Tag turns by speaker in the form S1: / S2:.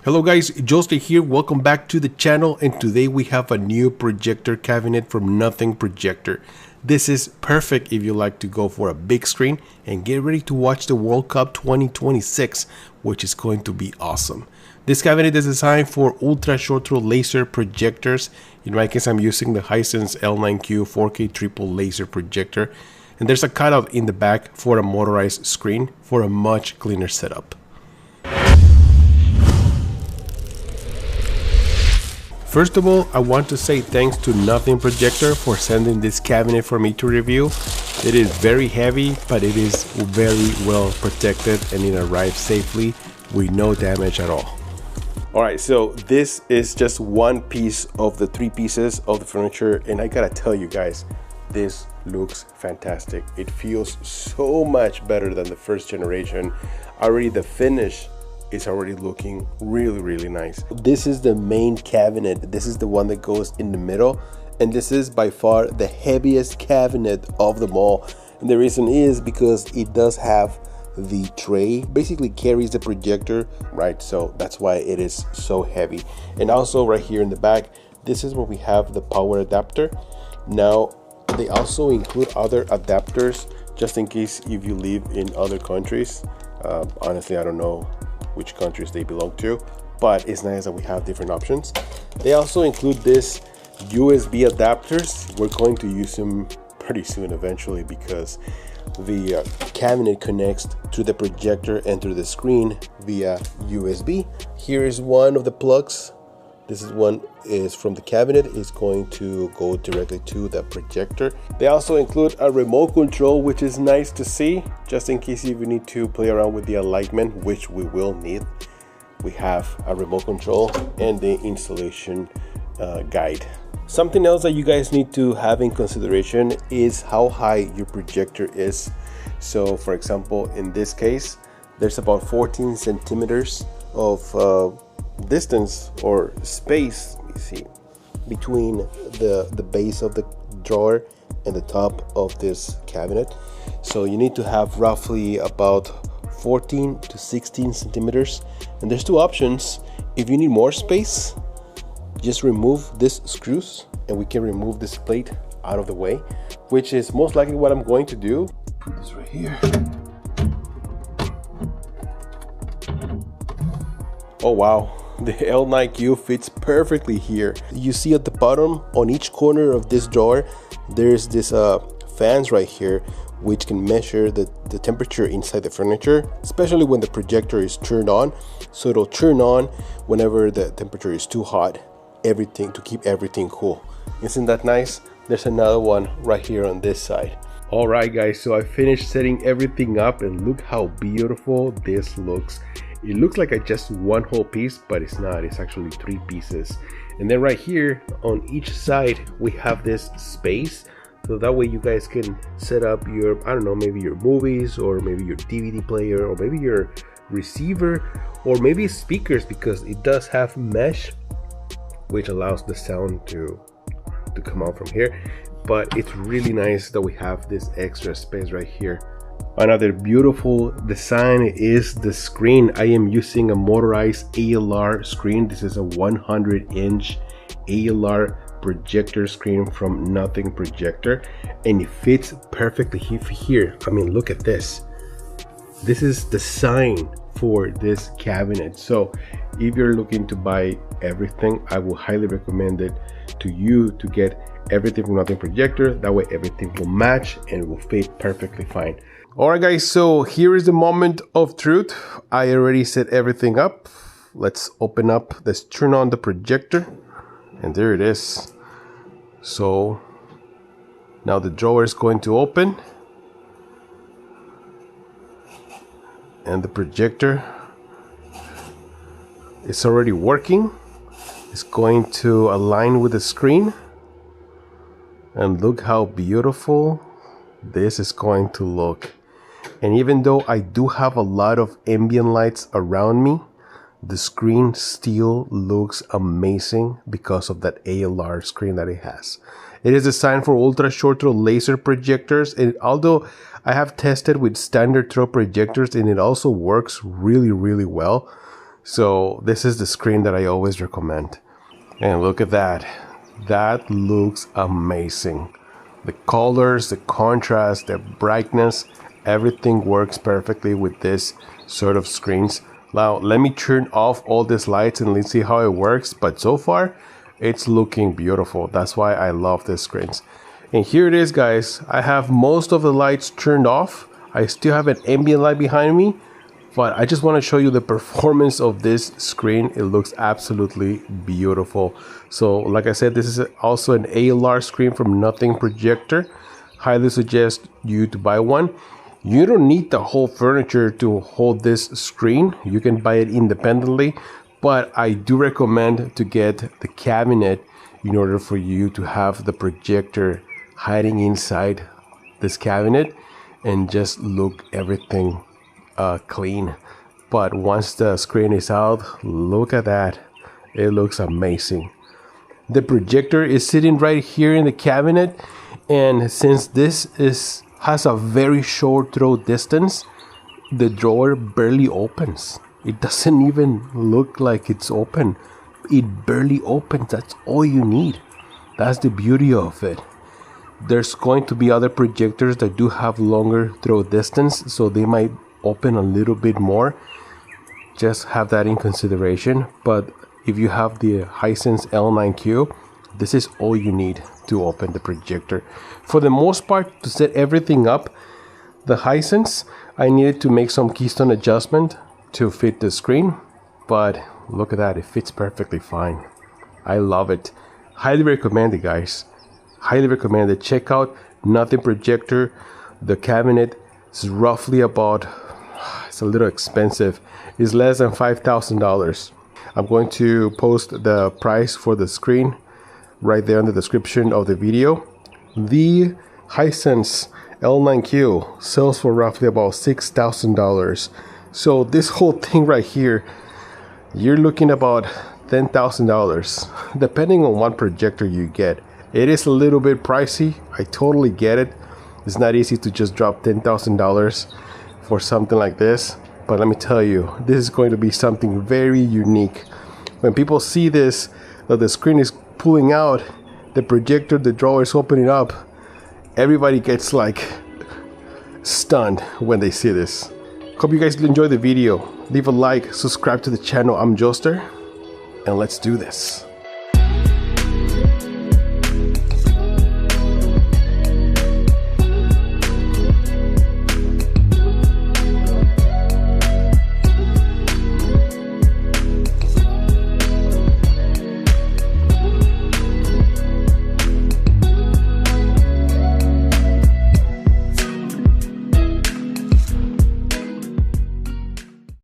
S1: Hello guys, Joste here, welcome back to the channel, and today we have a new projector cabinet from Nothing Projector. This is perfect if you like to go for a big screen and get ready to watch the World Cup 2026, which is going to be awesome. This cabinet is designed for ultra short throw laser projectors. In my case, I'm using the Hisense L9Q 4K triple laser projector, and there's a cutout in the back for a motorized screen for a much cleaner setup. First of all, I want to say thanks to Nothing Projector for sending this cabinet for me to review. It is very heavy, but it is very well protected and it arrives safely with no damage at all. Alright, so this is just one piece of the three pieces of the furniture, and I gotta tell you guys, this looks fantastic. It feels so much better than the first generation. Already the finish is already looking really nice. This is the main cabinet. This is the one that goes in the middle, and this is by far the heaviest cabinet of them all. And the reason is because it does have the tray, basically carries the projector, right? So that's why it is so heavy. And also right here in the back, this is where we have the power adapter. Now they also include other adapters just in case if you live in other countries. Honestly, I don't know which countries they belong to, but it's nice that we have different options. They also include this USB adapters. We're going to use them pretty soon eventually because the cabinet connects to the projector and to the screen via USB. Here is one of the plugs. This is one is from the cabinet. It's going to go directly to the projector. They also include a remote control, which is nice to see, just in case if you need to play around with the alignment, which we will need. We have a remote control and the installation guide. Something else that you guys need to have in consideration is how high your projector is. So for example, in this case, there's about 14 centimeters of distance or space, you see, between the base of the drawer and the top of this cabinet. So you need to have roughly about 14 to 16 centimeters. And there's two options. If you need more space, just remove this screws and we can remove this plate out of the way, which is most likely what I'm going to do. Put this right here. Oh wow, the L9Q fits perfectly here. You see at the bottom on each corner of this drawer, there's this fans right here which can measure the temperature inside the furniture, especially when the projector is turned on. So it'll turn on whenever the temperature is too hot, everything to keep everything cool. Isn't that nice? There's another one right here on this side. Alright guys, so I finished setting everything up and look how beautiful this looks. It looks like just one whole piece, but it's not. It's actually three pieces. And then right here on each side, we have this space. So that way you guys can set up your, I don't know, maybe your movies or maybe your DVD player or maybe your receiver or maybe speakers, because it does have mesh, which allows the sound to come out from here. But it's really nice that we have this extra space right here. Another beautiful design is the screen. I am using a Motorized ALR screen. This is a 100-inch ALR projector screen from Nothing Projector, and it fits perfectly here. I mean, look at this. This is designed for this cabinet. So if you're looking to buy everything, I will highly recommend it to you to get everything from Nothing Projector. That way everything will match and it will fit perfectly fine. Alright guys, so here is the moment of truth. I already set everything up. Let's open up, let's turn on the projector, and there it is. So now the drawer is going to open and the projector is already working. It's going to align with the screen, and look how beautiful this is going to look. And even though I do have a lot of ambient lights around me, the screen still looks amazing because of that ALR screen that it has. It is designed for ultra short throw laser projectors, and although I have tested with standard throw projectors and it also works really well, So this is the screen that I always recommend. And look at that. That looks amazing. The colors, the contrast, the brightness, everything works perfectly with this sort of screens. Now let me turn off all these lights and let's see how it works. But so far it's looking beautiful. That's why I love these screens. And here it is, guys. I have most of the lights turned off. I still have an ambient light behind me, but I just want to show you the performance of this screen. It looks absolutely beautiful. So like I said, this is also an ALR screen from Nothing Projector. Highly suggest you to buy one. You don't need the whole furniture to hold this screen. You can buy it independently, but I do recommend to get the cabinet in order for you to have the projector hiding inside this cabinet and just look everything clean. But once the screen is out, look at that. It looks amazing. The projector is sitting right here in the cabinet, and since this has a very short throw distance, the drawer barely opens. It doesn't even look like it's open. It barely opens. That's all you need. That's the beauty of it. There's going to be other projectors that do have longer throw distance, so they might open a little bit more. Just have that in consideration. But if you have the Hisense L9Q, this is all you need to open the projector. For the most part, to set everything up, the Hisense, I needed to make some keystone adjustment to fit the screen, but look at that, it fits perfectly fine. I love it. Highly recommend it, guys. Highly recommend it. Check out Nothing Projector. The cabinet is roughly about, it's a little expensive. It's less than $5,000. I'm going to post the price for the screen right there in the description of the video. The Hisense L9Q sells for roughly about $6,000. So this whole thing right here, you're looking about $10,000, depending on what projector you get. It is a little bit pricey. I totally get it. It's not easy to just drop $10,000 for something like this. But let me tell you, this is going to be something very unique. When people see this, that the screen is pulling out, the projector, the drawer is opening up, everybody gets like stunned when they see this. Hope you guys enjoyed the video. Leave a like, subscribe to the channel. I'm Joester, and let's do this.